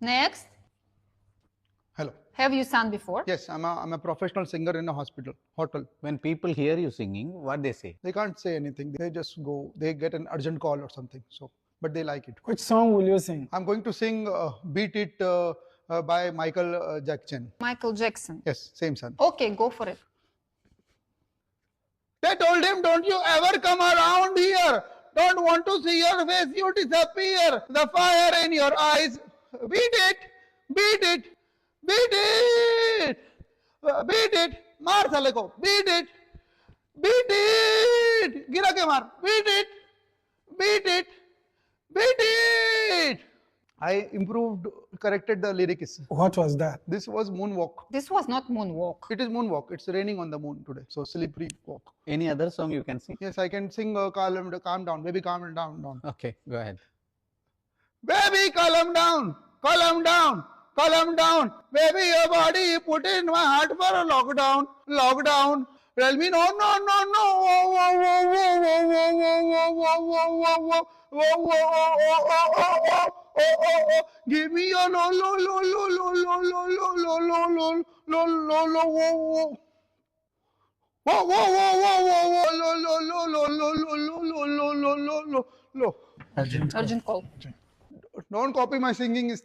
Next. Hello. Have you sung before? Yes, I'm a professional singer in a hotel. When people hear you singing, what they say? They can't say anything. They just go. They get an urgent call or something. So, but they like it. Which song will you sing? I'm going to sing "Beat It" by Michael Jackson. Michael Jackson. Yes, same son. Okay, go for it. They told him, "Don't you ever come around here. Don't want to see your face. You disappear. The fire in your eyes. Beat it, beat it, beat it, beat it. मार साले को. Beat it, beat it. गिरा के मार. Beat it, beat it, beat it." I improved, corrected the lyrics. What was that? This was moonwalk. This was not moonwalk. It is moonwalk. It's raining on the moon today, so slippery walk. Any other song you can sing? Yes, I can sing calm down, baby, calm down. Okay, go ahead. Baby, calm down, calm down, calm down. Baby, your body you put in my heart for a lockdown, lockdown. Tell me no, no, no, no. Give me your lo, lo, lo, lo, lo, lo, lo, lo, lo, lo, lo, lo, lo, lo, whoa. Whoa, whoa, whoa, whoa, whoa, whoa, lo, lo, lo, lo, lo, lo, lo, lo, lo, lo, lo, lo. Urgent call. Don't copy my singing style.